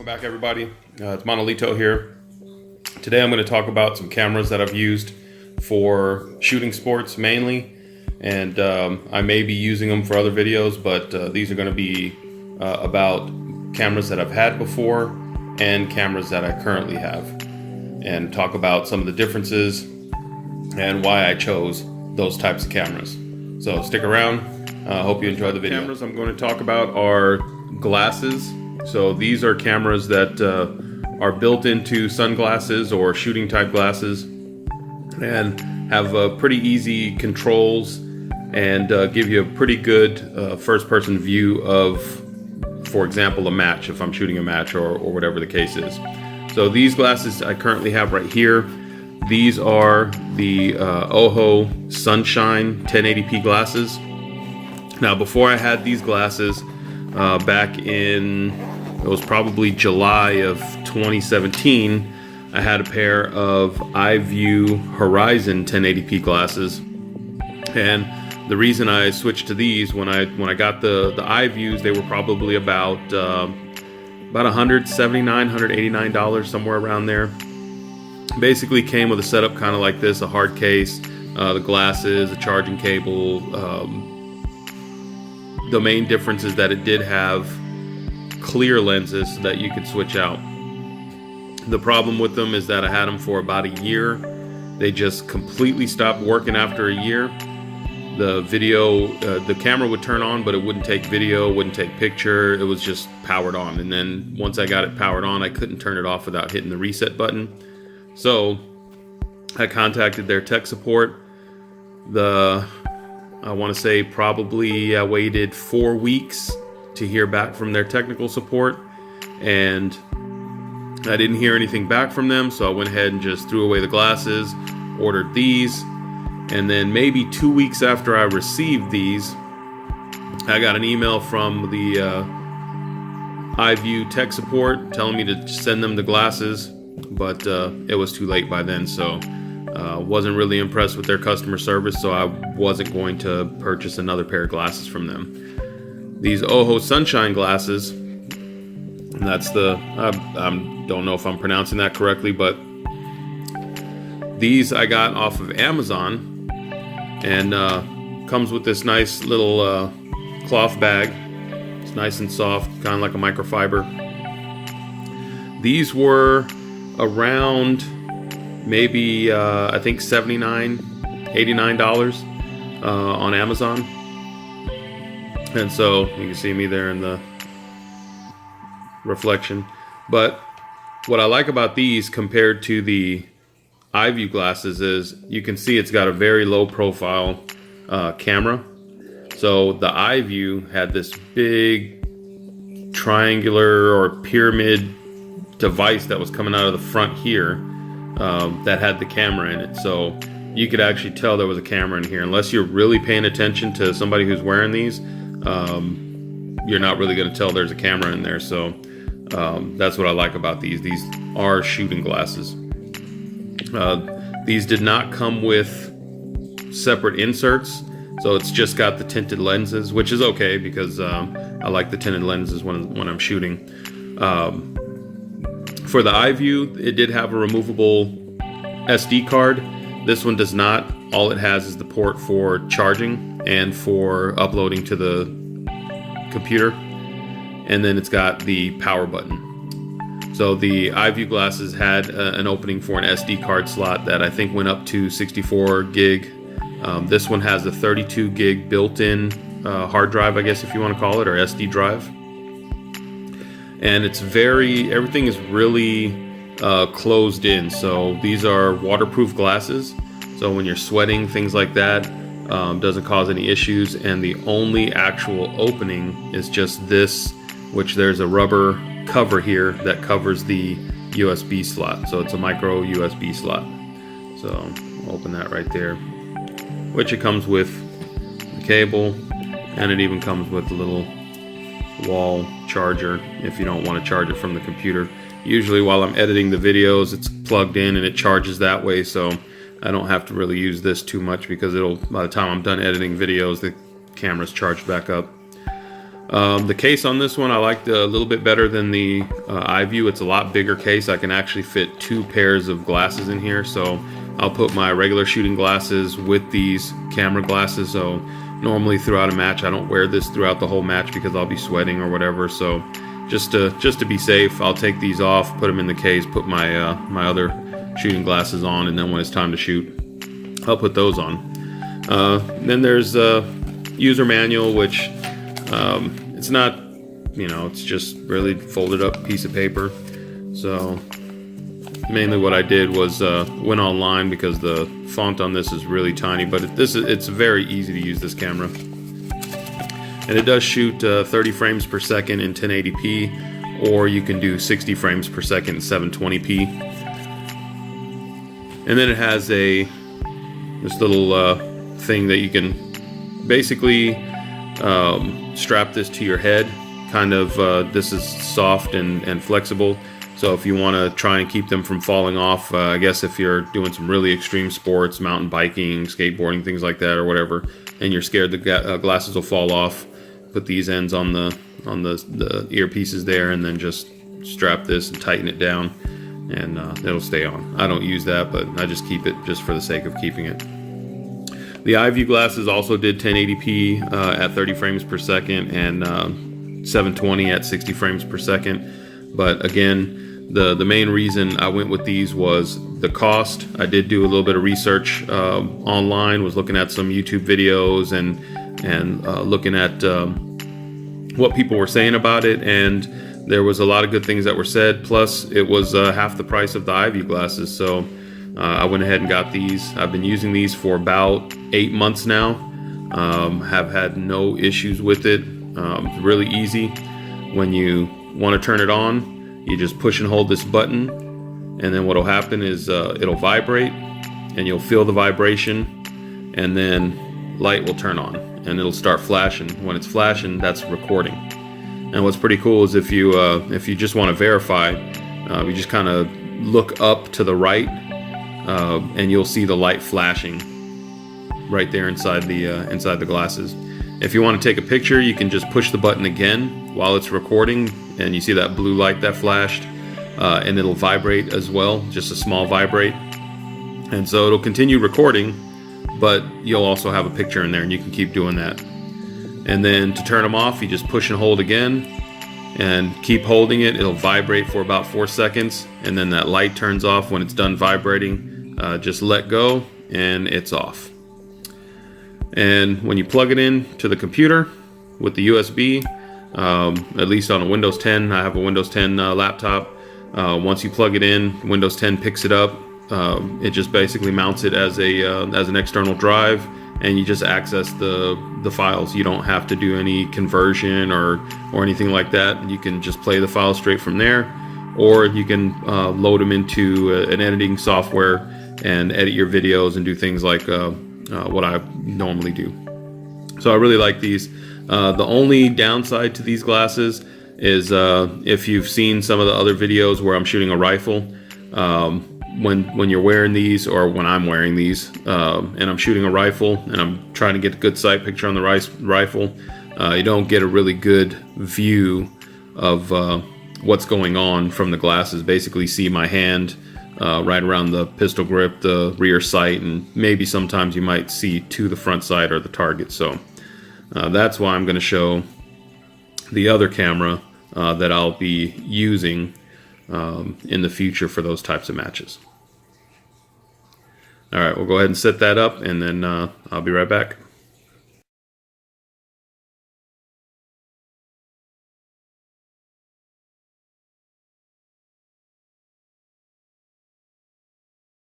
back, everybody. It's Monolito here. Today I'm going to talk about some cameras that I've used for shooting sports mainly, and I may be using them for other videos, but these are going to be about cameras that I've had before and cameras that I currently have, and talk about some of the differences and why I chose those types of cameras. So stick around. Hope you enjoy the video. Cameras I'm going to talk about are glasses. So these are cameras that are built into sunglasses or shooting type glasses and have pretty easy controls and give you a pretty good first person view of, for example, a match, if I'm shooting a match or whatever the case is. So these glasses I currently have right here. These are the OhO Sunshine 1080p glasses. Now, before I had these glasses, back in, it was probably July of 2017, I had a pair of iView Horizon 1080p glasses. And the reason I switched to these, when I got the iViews, they were probably about $179, $189, somewhere around there. Basically came with a setup kind of like this, a hard case, the glasses, a charging cable. The main difference is that it did have clear lenses so that you could switch out. The problem with them is that I had them for about a year. They just completely stopped working after a year. The video, the camera would turn on, but it wouldn't take video, wouldn't take picture. It was just powered on. And then once I got it powered on, I couldn't turn it off without hitting the reset button. So I contacted their tech support. I want to say probably I waited 4 weeks to hear back from their technical support, and I didn't hear anything back from them, so I went ahead and just threw away the glasses, ordered these, and then maybe 2 weeks after I received these, I got an email from the iView tech support telling me to send them the glasses, but it was too late by then, so wasn't really impressed with their customer service, so I wasn't going to purchase another pair of glasses from them. These OhO Sunshine glasses, and that's the, I don't know if I'm pronouncing that correctly, but these I got off of Amazon, and comes with this nice little cloth bag. It's nice and soft, kind of like a microfiber. These were around maybe I think $79, $89 on Amazon. And so you can see me there in the reflection. But what I like about these compared to the iView glasses is you can see it's got a very low profile camera. So the iView had this big triangular or pyramid device that was coming out of the front here. That had the camera in it, so you could actually tell there was a camera in here. Unless you're really paying attention to somebody who's wearing these, you're not really going to tell there's a camera in there. So that's what I like about these. These are shooting glasses. These did not come with separate inserts, so it's just got the tinted lenses, which is okay because I like the tinted lenses when I'm shooting. For the iView, it did have a removable SD card. This one does not. All it has is the port for charging and for uploading to the computer. And then it's got the power button. So the iView glasses had an opening for an SD card slot that I think went up to 64 gig. This one has a 32 gig built-in hard drive, I guess if you want to call it, or SD drive. And it's everything is really closed in. So these are waterproof glasses. So when you're sweating, things like that, doesn't cause any issues. And the only actual opening is just this, which there's a rubber cover here that covers the USB slot. So it's a micro USB slot. So I'll open that right there, which it comes with the cable, and it even comes with a little wall charger if you don't want to charge it from the computer. Usually while I'm editing the videos, it's plugged in and it charges that way, so I don't have to really use this too much because by the time I'm done editing videos, the camera's charged back up. The case on this one I liked a little bit better than the iView. It's a lot bigger case. I can actually fit 2 pairs of glasses in here, so I'll put my regular shooting glasses with these camera glasses. So normally throughout a match I don't wear this throughout the whole match because I'll be sweating or whatever. So just to be safe, I'll take these off, put them in the case, put my my other shooting glasses on, and then when it's time to shoot, I'll put those on. Then there's a user manual, which it's not, it's just really folded up piece of paper. So mainly what I did was went online because the font on this is really tiny, but it's very easy to use this camera. And it does shoot 30 frames per second in 1080p, or you can do 60 frames per second in 720p. And then it has this little thing that you can basically strap this to your head. Kind of this is soft and flexible, so if you want to try and keep them from falling off, I guess if you're doing some really extreme sports, mountain biking, skateboarding, things like that, or whatever, and you're scared the glasses will fall off, put these ends on the earpieces there, and then just strap this and tighten it down, and it'll stay on. I don't use that, but I just keep it just for the sake of keeping it. The iView glasses also did 1080p at 30 frames per second and 720 at 60 frames per second. But again, the main reason I went with these was the cost. I did do a little bit of research online, was looking at some YouTube videos and looking at what people were saying about it, and there was a lot of good things that were said. Plus, it was half the price of the iView glasses, so I went ahead and got these. I've been using these for about 8 months now. Have had no issues with it. It's really easy. When you want to turn it on, you just push and hold this button, and then what'll happen is it'll vibrate, and you'll feel the vibration, and then light will turn on, and it'll start flashing. When it's flashing, that's recording. And what's pretty cool is if you just want to verify, you just kind of look up to the right, and you'll see the light flashing right there inside the glasses. If you want to take a picture, you can just push the button again while it's recording, and you see that blue light that flashed, and it'll vibrate as well, just a small vibrate. And so it'll continue recording, but you'll also have a picture in there, and you can keep doing that. And then to turn them off, you just push and hold again, and keep holding it. It'll vibrate for about 4 seconds, and then that light turns off. When it's done vibrating, just let go, and it's off. And when you plug it in to the computer with the USB, at least on a Windows 10, I have a Windows 10 laptop. Once you plug it in, Windows 10 picks it up. It just basically mounts it as an external drive, and you just access the files. You don't have to do any conversion or anything like that. You can just play the files straight from there, or you can load them into an editing software and edit your videos and do things like what I normally do. So I really like these. The only downside to these glasses is if you've seen some of the other videos where I'm shooting a rifle, when you're wearing these, or when I'm wearing these, and I'm shooting a rifle and I'm trying to get a good sight picture on the rifle, you don't get a really good view of what's going on from the glasses. Basically see my hand right around the pistol grip, the rear sight, and maybe sometimes you might see to the front sight or the target. So that's why I'm going to show the other camera that I'll be using in the future for those types of matches. Alright, we'll go ahead and set that up, and then I'll be right back.